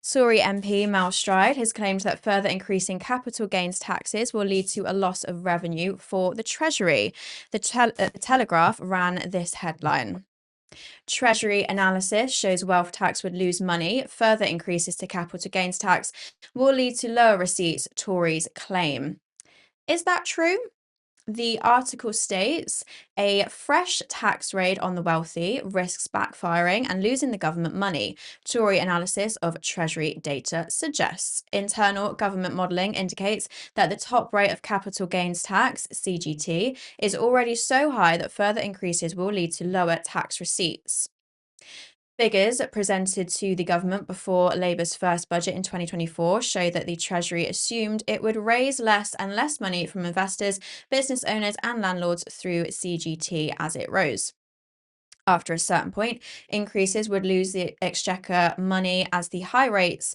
Tory MP Mel Stride has claimed that further increasing capital gains taxes will lead to a loss of revenue for the Treasury. The Telegraph ran this headline. Treasury analysis shows wealth tax would lose money. Further increases to capital gains tax will lead to lower receipts, Tories claim. Is that true? The article states a fresh tax raid on the wealthy risks backfiring and losing the government money. Tory analysis of Treasury data suggests. Internal government modelling indicates that the top rate of capital gains tax, CGT, is already so high that further increases will lead to lower tax receipts. Figures presented to the government before Labour's first budget in 2024 show that the Treasury assumed it would raise less and less money from investors, business owners, and landlords through CGT as it rose. After a certain point, increases would lose the exchequer money as the high rates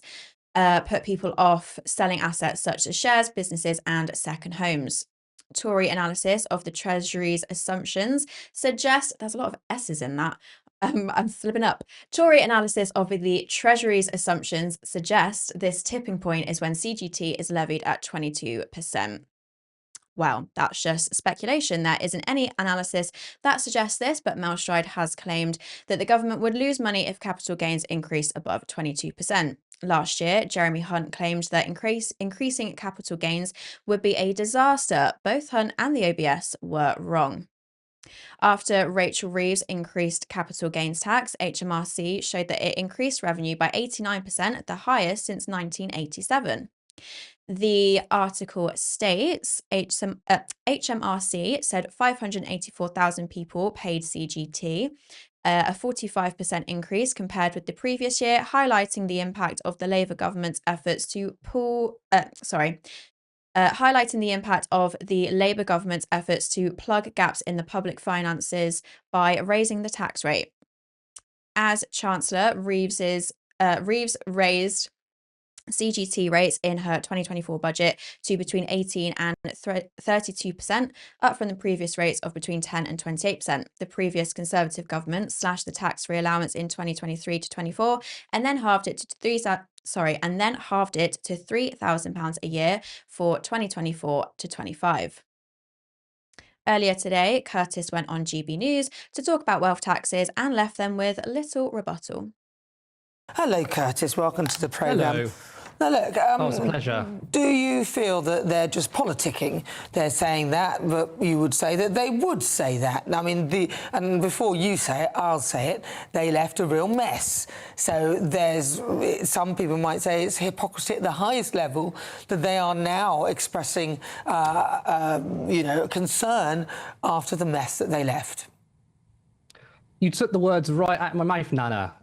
put people off selling assets such as shares, businesses, and second homes. Tory analysis of the Treasury's assumptions suggests there's a lot of S's in that. I'm slipping up. Tory analysis of the Treasury's assumptions suggests this tipping point is when CGT is levied at 22%. Well, that's just speculation. There isn't any analysis that suggests this, but Mel Stride has claimed that the government would lose money if capital gains increased above 22%. Last year, Jeremy Hunt claimed that increasing capital gains would be a disaster. Both Hunt and the OBS were wrong. After Rachel Reeves increased capital gains tax, HMRC showed that it increased revenue by 89%, the highest since 1987. The article states HMRC said 584,000 people paid CGT, a 45% increase compared with the previous year, highlighting the impact of the Labour government's efforts to highlighting the impact of the Labour government's efforts to plug gaps in the public finances by raising the tax rate. As Chancellor, Reeves raised CGT rates in her 2024 budget to between 18 and 32%, up from the previous rates of between 10 and 28%. The previous Conservative government slashed the tax-free allowance in 2023 to 24, and then halved it to £3,000 a year for 2024 to 25. Earlier today, Curtis went on GB News to talk about wealth taxes and left them with little rebuttal. Hello, Curtis. Welcome to the programme. Hello. Now, look, It's a pleasure. Do you feel that they're just politicking? They're saying that, but you would say that they would say that. I mean, and before you say it, I'll say it, they left a real mess. So some people might say it's hypocrisy at the highest level that they are now expressing, concern after the mess that they left. You took the words right out of my mouth, Nana.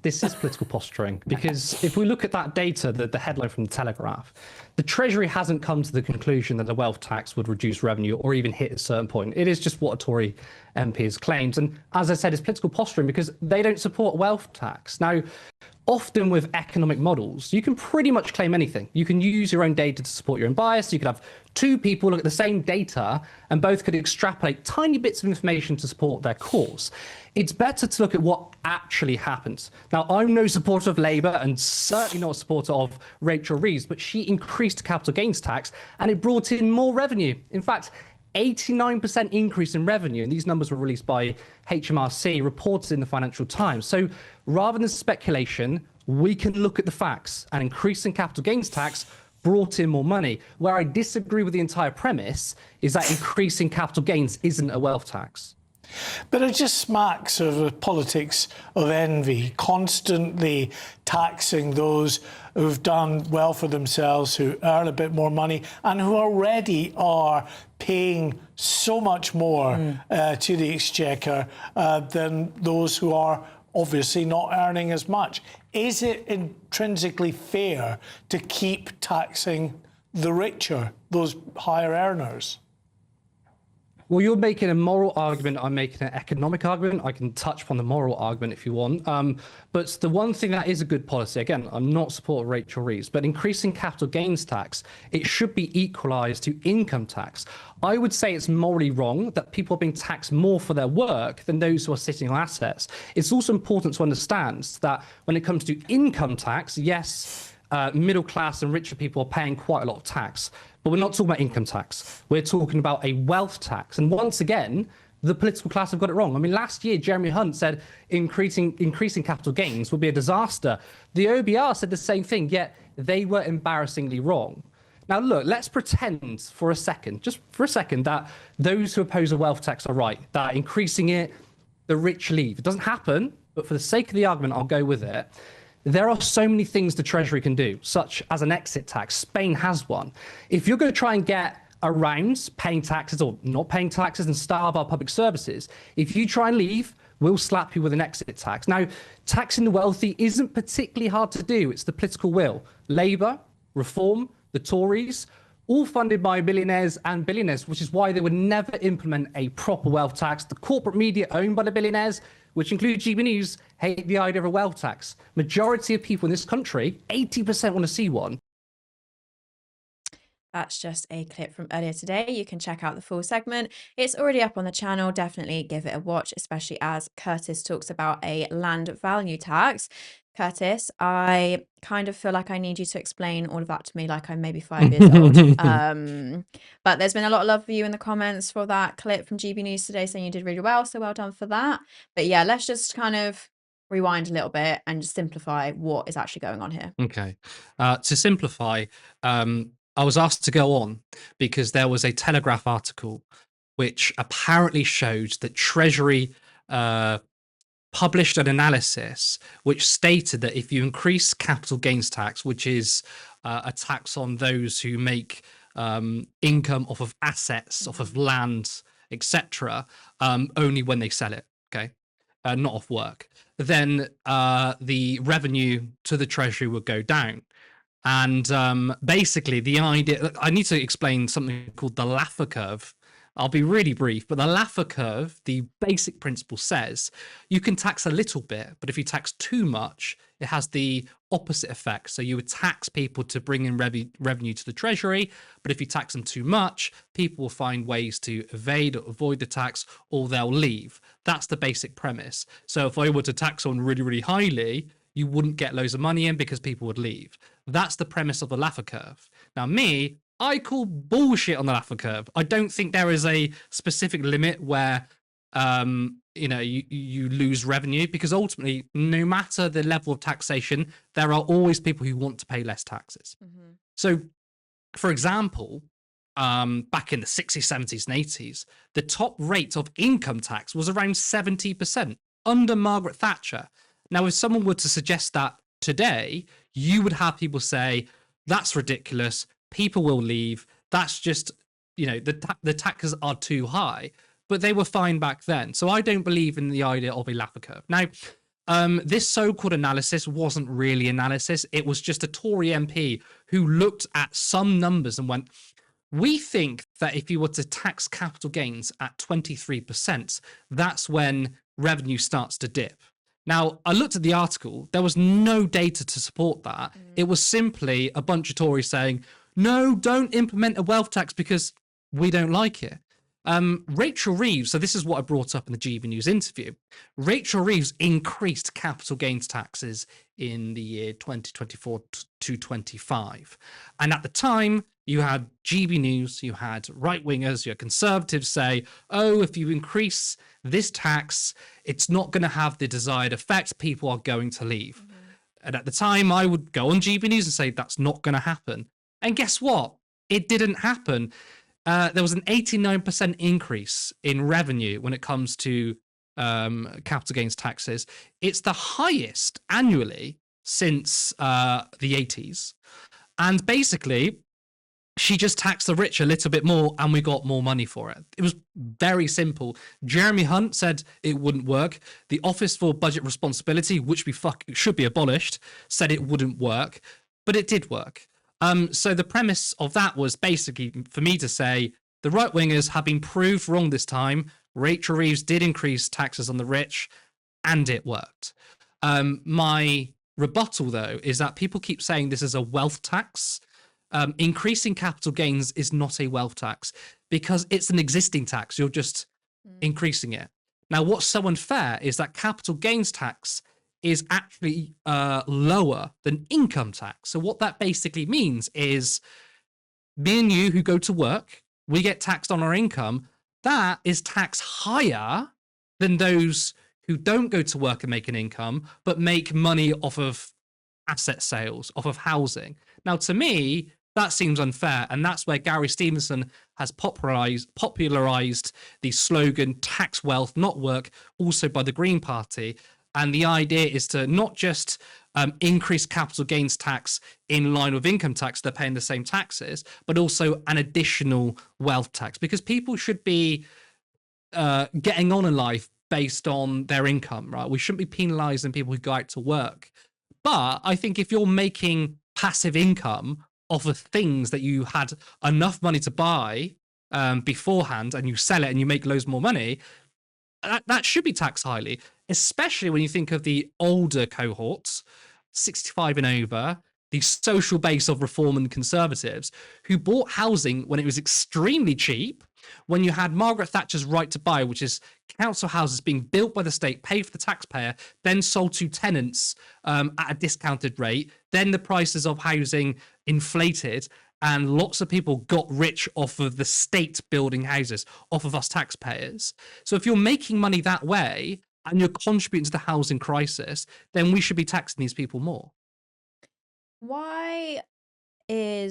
This is political posturing, because if we look at that data, the headline from the Telegraph, the Treasury hasn't come to the conclusion that the wealth tax would reduce revenue or even hit a certain point. It is just what a Tory MP has claimed. And as I said, it's political posturing because they don't support wealth tax. Now, often with economic models, you can pretty much claim anything. You can use your own data to support your own bias. You could have two people look at the same data and both could extrapolate tiny bits of information to support their cause. It's better to look at what actually happened. Now, I'm no supporter of Labour and certainly not a supporter of Rachel Reeves, but she increased capital gains tax and it brought in more revenue. In fact, 89% increase in revenue, and these numbers were released by HMRC, reported in the Financial Times. So rather than speculation, we can look at the facts, and increasing capital gains tax brought in more money. Where I disagree with the entire premise is that increasing capital gains isn't a wealth tax. But it just smacks of the politics of envy, constantly taxing those who've done well for themselves, who earn a bit more money, and who already are paying so much more to the exchequer than those who are obviously not earning as much. Is it intrinsically fair to keep taxing the richer, those higher earners? Well, you're making a moral argument. I'm making an economic argument. I can touch upon the moral argument if you want. But the one thing that is a good policy, again, I'm not supporting Rachel Reeves, but increasing capital gains tax, it should be equalised to income tax. I would say it's morally wrong that people are being taxed more for their work than those who are sitting on assets. It's also important to understand that when it comes to income tax, yes, middle class and richer people are paying quite a lot of tax. But we're not talking about income tax. We're talking about a wealth tax. And once again, the political class have got it wrong. I mean, last year, Jeremy Hunt said increasing capital gains would be a disaster. The OBR said the same thing, yet they were embarrassingly wrong. Now, look, let's pretend for a second, just for a second, that those who oppose a wealth tax are right, that increasing it, the rich leave. It doesn't happen, but for the sake of the argument, I'll go with it. There are so many things the Treasury can do, such as an exit tax. Spain has one. If you're going to try and get around paying taxes or not paying taxes and starve our public services, if you try and leave, we'll slap you with an exit tax. Now, taxing the wealthy isn't particularly hard to do. It's the political will. Labour, Reform, the Tories, all funded by millionaires and billionaires, which is why they would never implement a proper wealth tax. The corporate media owned by the billionaires, which include GB News, hate the idea of a wealth tax. Majority of people in this country, 80% want to see one. That's just a clip from earlier today. You can check out the full segment. It's already up on the channel. Definitely give it a watch, especially as Curtis talks about a land value tax. Curtis, I kind of feel like I need you to explain all of that to me like I'm maybe 5 years old. But there's been a lot of love for you in the comments for that clip from GB News today saying you did really well. So well done for that. But yeah, let's just kind of rewind a little bit and just simplify what is actually going on here. Okay. To simplify, I was asked to go on because there was a Telegraph article which apparently showed that Treasury published an analysis which stated that if you increase capital gains tax, which is a tax on those who make income off of assets, off of land, etc., only when they sell it, okay, not off work, then the revenue to the Treasury would go down. And basically, the idea, I need to explain something called the Laffer curve. I'll be really brief, but the Laffer curve, the basic principle says you can tax a little bit, but if you tax too much, it has the opposite effect. So you would tax people to bring in revenue to the Treasury, but if you tax them too much, people will find ways to evade or avoid the tax, or they'll leave. That's the basic premise. So if I were to tax someone really, really highly, you wouldn't get loads of money in because people would leave. That's the premise of the Laffer curve. Now, I call bullshit on the Laffer curve. I don't think there is a specific limit where you lose revenue, because ultimately, no matter the level of taxation, there are always people who want to pay less taxes. Mm-hmm. So, for example, back in the 60s, 70s, and 80s, the top rate of income tax was around 70% under Margaret Thatcher. Now, if someone were to suggest that today, you would have people say, that's ridiculous, people will leave, that's just, the taxes are too high. But they were fine back then. So I don't believe in the idea of a Laffer curve. Now, this so-called analysis wasn't really analysis. It was just a Tory MP who looked at some numbers and went, we think that if you were to tax capital gains at 23%, that's when revenue starts to dip. Now, I looked at the article. There was no data to support that. It was simply a bunch of Tories saying, no, don't implement a wealth tax because we don't like it. Rachel Reeves, so this is what I brought up in the GB News interview. Rachel Reeves increased capital gains taxes in the year 2024 to 25. And at the time, you had GB News, you had right-wingers, you had conservatives say, oh, if you increase this tax, it's not going to have the desired effect. People are going to leave. Mm-hmm. And at the time, I would go on GB News and say, that's not going to happen. And guess what? It didn't happen. There was an 89% increase in revenue when it comes to capital gains taxes. It's the highest annually since the 80s. And basically, she just taxed the rich a little bit more and we got more money for it. It was very simple. Jeremy Hunt said it wouldn't work. The Office for Budget Responsibility, which should be abolished, said it wouldn't work, but it did work. So the premise of that was basically for me to say The right wingers have been proved wrong this time. Rachel Reeves did increase taxes on the rich, and it worked. My rebuttal, though, is that people keep saying this is a wealth tax. Increasing capital gains is not a wealth tax because it's an existing tax. You're just increasing it. Now, what's so unfair is that capital gains tax is actually lower than income tax. So what that basically means is me and you who go to work, we get taxed on our income. That is tax higher than those who don't go to work and make an income, but make money off of asset sales, off of housing. Now, to me, that seems unfair. And that's where Gary Stevenson has popularized the slogan, tax wealth, not work, also by the Green Party. And the idea is to not just increase capital gains tax in line with income tax, they're paying the same taxes, but also an additional wealth tax, because people should be getting on in life based on their income, right? We shouldn't be penalizing people who go out to work. But I think if you're making passive income off of things that you had enough money to buy beforehand, and you sell it and you make loads more money, that should be taxed highly, especially when you think of the older cohorts, 65 and over, the social base of Reform and Conservatives, who bought housing when it was extremely cheap, when you had Margaret Thatcher's right to buy, which is council houses being built by the state, paid for the taxpayer, then sold to tenants at a discounted rate, then the prices of housing inflated, and lots of people got rich off of the state building houses, off of us taxpayers. So if you're making money that way and you're contributing to the housing crisis, then we should be taxing these people more. Why are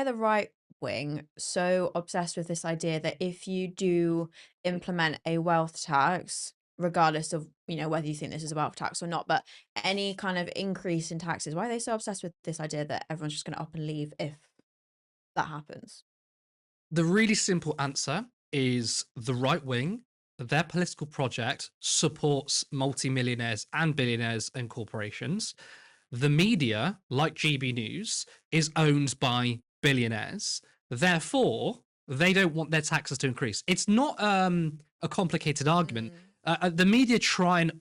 the right wing so obsessed with this idea that if you do implement a wealth tax, regardless of, whether you think this is a wealth tax or not, but any kind of increase in taxes, why are they so obsessed with this idea that everyone's just going to up and leave if that happens? The really simple answer is the right wing, their political project supports multimillionaires and billionaires and corporations. The media, like GB News, is owned by billionaires. Therefore, they don't want their taxes to increase. It's not a complicated argument. The media try and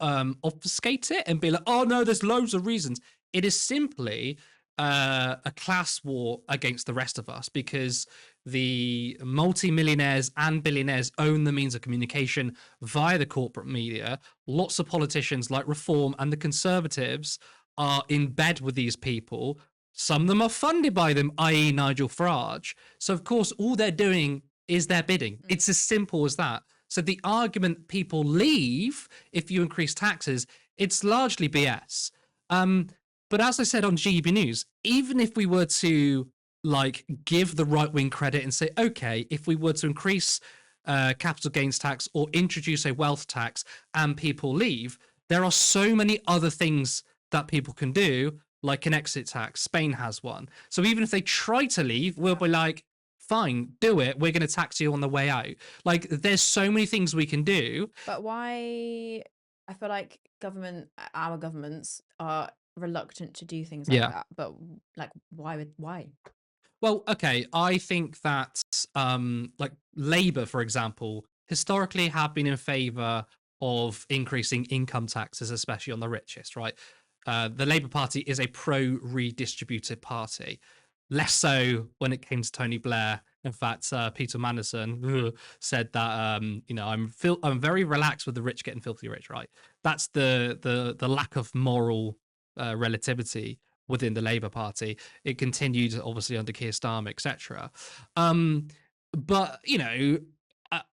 obfuscate it and be like, oh, no, there's loads of reasons. It is simply a class war against the rest of us, because the multimillionaires and billionaires own the means of communication via the corporate media. Lots of politicians like Reform and the Conservatives are in bed with these people. Some of them are funded by them, i.e. Nigel Farage. So, of course, all they're doing is they're bidding. It's as simple as that. So the argument people leave if you increase taxes, it's largely BS. But as I said on GB News, even if we were to give the right wing credit and say, okay, if we were to increase capital gains tax or introduce a wealth tax and people leave, there are so many other things that people can do, like an exit tax. Spain has one. So even if they try to leave, we'll be like, fine, do it. We're going to tax you on the way out. There's so many things we can do. But why? I feel like our governments are reluctant to do things like that. But why? Well, okay, I think that Labour, for example, historically have been in favour of increasing income taxes, especially on the richest, right? The Labour Party is a pro-redistributive party. Less so when it came to Tony Blair. In fact, Peter Mandelson said that I'm very relaxed with the rich getting filthy rich. Right, that's the lack of moral relativity within the Labour Party. It continued obviously under Keir Starmer, etc. But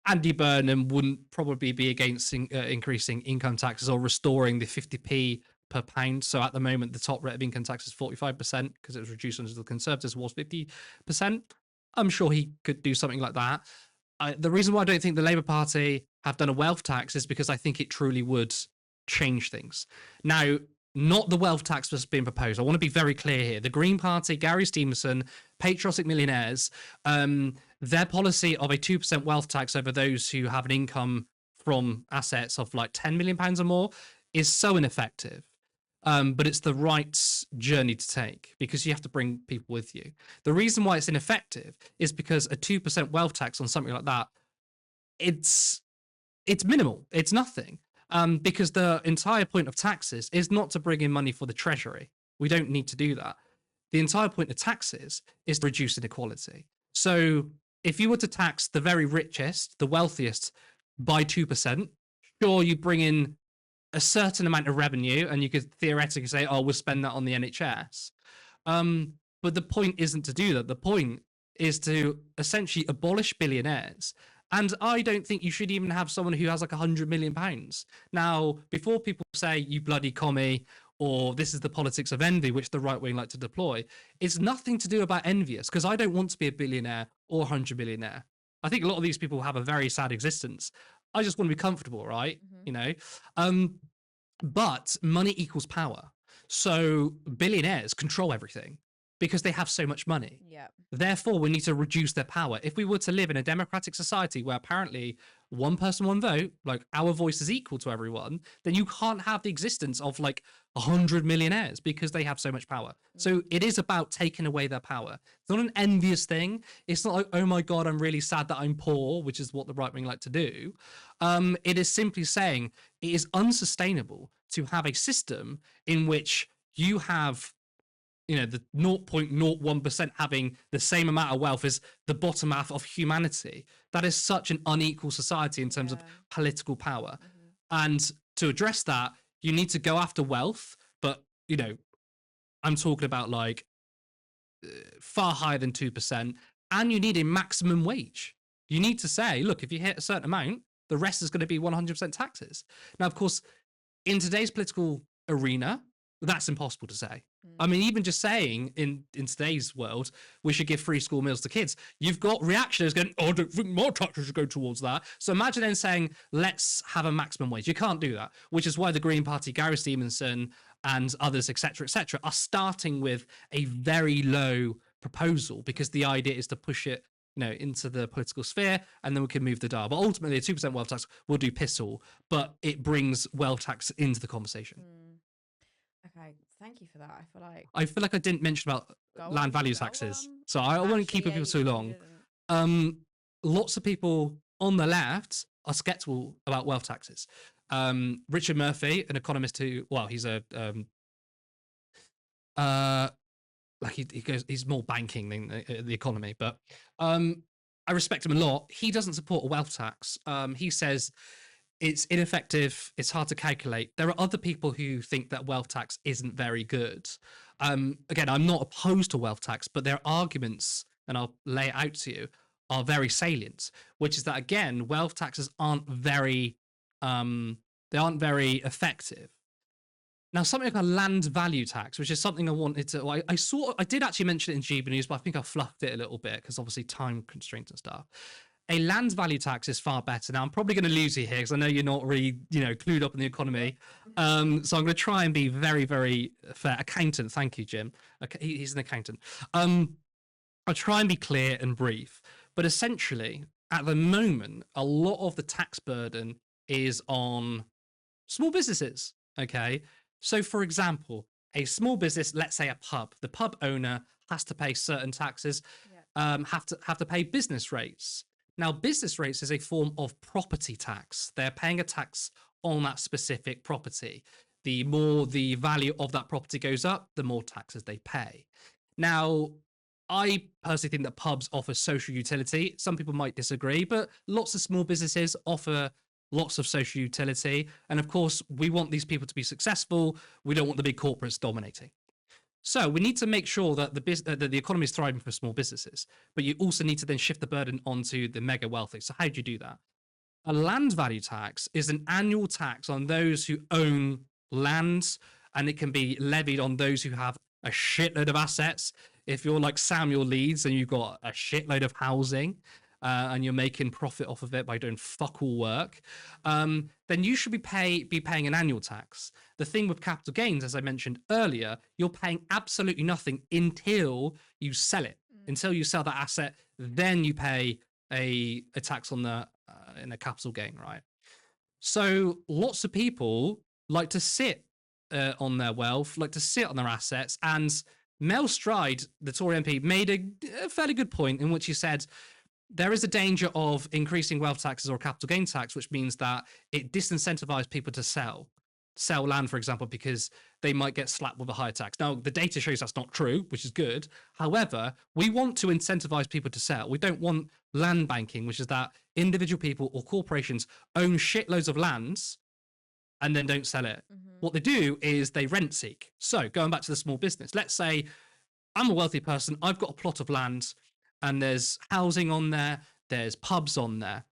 Andy Burnham wouldn't probably be against increasing income taxes or restoring the 50p per pound. So at the moment, the top rate of income tax is 45% because it was reduced under the Conservatives, was 50%. I'm sure he could do something like that. The reason why I don't think the Labour Party have done a wealth tax is because I think it truly would change things. Now, not the wealth tax that's being proposed. I want to be very clear here. The Green Party, Gary Stevenson, patriotic millionaires, their policy of a 2% wealth tax over those who have an income from assets of like £10 million or more is so ineffective. but it's the right journey to take because you have to bring people with you. The reason why it's ineffective is because a 2% wealth tax on something like that, it's minimal. It's nothing. Because the entire point of taxes is not to bring in money for the treasury. We don't need to do that. The entire point of taxes is to reduce inequality. So if you were to tax the very richest, the wealthiest by 2%, sure, you bring in a certain amount of revenue and you could theoretically say, oh, we'll spend that on the NHS. But the point isn't to do that. The point is to essentially abolish billionaires. And I don't think you should even have someone who has like £100 million. Now, before people say you bloody commie or this is the politics of envy, which the right wing like to deploy, it's nothing to do about envious because I don't want to be a billionaire or 100 billionaire. I think a lot of these people have a very sad existence. I just want to be comfortable, right? You know, but money equals power. So billionaires control everything because they have so much money. Yeah. Therefore, we need to reduce their power. If we were to live in a democratic society where apparently one person, one vote, like our voice is equal to everyone, then you can't have the existence of like 100 millionaires because they have so much power. So it is about taking away their power. It's not an envious thing. It's not like, oh my God, I'm really sad that I'm poor, which is what the right wing like to do. It is simply saying it is unsustainable to have a system in which you have the 0.01% having the same amount of wealth as the bottom half of humanity. That is such an unequal society in terms of political power. And to address that, you need to go after wealth, but, I'm talking about like far higher than 2%. And you need a maximum wage. You need to say, look, if you hit a certain amount, the rest is going to be 100% taxes. Now, of course, in today's political arena, that's impossible to say. I mean, even just saying in today's world, we should give free school meals to kids, you've got reactionaries going, oh, I don't think more taxes should go towards that. So imagine then saying, let's have a maximum wage. You can't do that, which is why the Green Party, Gary Stevenson and others, et cetera, are starting with a very low proposal because the idea is to push it into the political sphere, and then we can move the dial. But ultimately, a 2% wealth tax will do piss all, but it brings wealth tax into the conversation. Okay, thank you for that. I feel like I didn't mention about land value taxes, so I won't keep people too long. Lots of people on the left are skeptical about wealth taxes. Richard Murphy, an economist he's a he's more banking than the economy, but I respect him a lot. He doesn't support a wealth tax. He says it's ineffective. It's hard to calculate. There are other people who think that wealth tax isn't very good. Again, I'm not opposed to wealth tax, but their arguments, and I'll lay it out to you, are very salient, which is that, again, wealth taxes aren't very effective. Now, something like a land value tax, which is something I wanted to, I did actually mention it in GB News, but I think I fluffed it a little bit because obviously time constraints and stuff. A land value tax is far better. Now, I'm probably going to lose you here because I know you're not really, clued up in the economy. So I'm going to try and be very, very fair. Accountant, thank you, Jim. Okay, he's an accountant. I'll try and be clear and brief. But essentially, at the moment, a lot of the tax burden is on small businesses, okay? So, for example, a small business, let's say a pub, the pub owner has to pay certain taxes, have to pay business rates. Now, business rates is a form of property tax. They're paying a tax on that specific property. The more the value of that property goes up, the more taxes they pay. Now, I personally think that pubs offer social utility. Some people might disagree, but lots of small businesses offer lots of social utility. And of course, we want these people to be successful. We don't want the big corporates dominating. So we need to make sure that the economy is thriving for small businesses, but you also need to then shift the burden onto the mega wealthy. So how do you do that? A land value tax is an annual tax on those who own lands, and it can be levied on those who have a shitload of assets. If you're like Samuel Leeds and you've got a shitload of housing, and you're making profit off of it by doing fuck all work, then you should be paying an annual tax. The thing with capital gains, as I mentioned earlier, you're paying absolutely nothing until you sell it. Until you sell that asset, then you pay a tax on the in a capital gain, right? So lots of people like to sit on their wealth, like to sit on their assets. And Mel Stride, the Tory MP, made a fairly good point in which he said there is a danger of increasing wealth taxes or capital gain tax, which means that it disincentivizes people to sell land, for example, because they might get slapped with a higher tax. Now, the data shows that's not true, which is good. However, we want to incentivize people to sell. We don't want land banking, which is that individual people or corporations own shitloads of lands and then don't sell it. What they do is they rent seek. So going back to the small business, let's say I'm a wealthy person, I've got a plot of land and there's housing on there, there's pubs on there.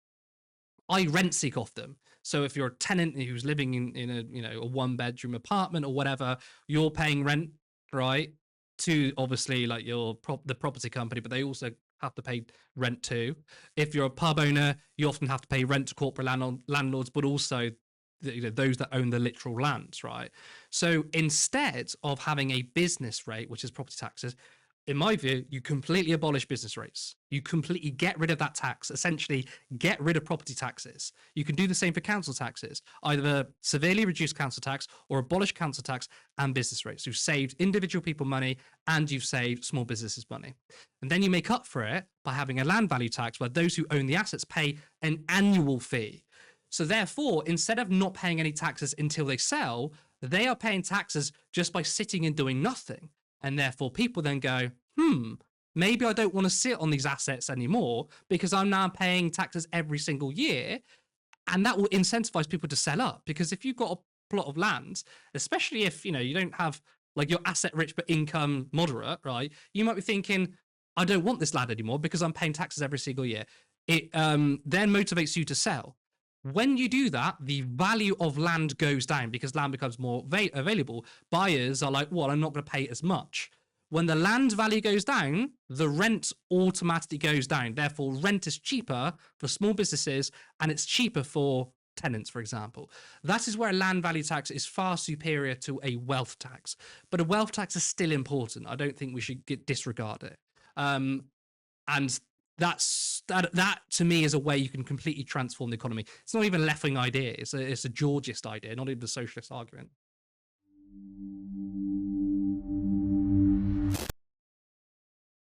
I rent seek off them. So if you're a tenant who's living in a 1-bedroom apartment or whatever, you're paying rent, right, to obviously like the property company, but they also have to pay rent too. If you're a pub owner, you often have to pay rent to corporate landlords, but also those that own the literal lands, right? So instead of having a business rate, which is property taxes, in my view, you completely abolish business rates. You completely get rid of that tax, essentially get rid of property taxes. You can do the same for council taxes, either severely reduce council tax or abolish council tax and business rates. You've saved individual people money and you've saved small businesses money. And then you make up for it by having a land value tax where those who own the assets pay an annual fee. So therefore, instead of not paying any taxes until they sell, they are paying taxes just by sitting and doing nothing. And therefore, people then go, maybe I don't want to sit on these assets anymore because I'm now paying taxes every single year. And that will incentivize people to sell up. Because if you've got a plot of land, especially if, you don't have like you're asset rich but income moderate, right? You might be thinking, I don't want this land anymore because I'm paying taxes every single year. It then motivates you to sell. When you do that, the value of land goes down because land becomes more available. Buyers are like, well, I'm not going to pay as much. When the land value goes down, the rent automatically goes down. Therefore, rent is cheaper for small businesses and it's cheaper for tenants, for example. That is where a land value tax is far superior to a wealth tax. But a wealth tax is still important. I don't think we should disregard it. And that to me is a way you can completely transform the economy. It's not even a left-wing idea. It's a Georgist idea, not even a socialist argument.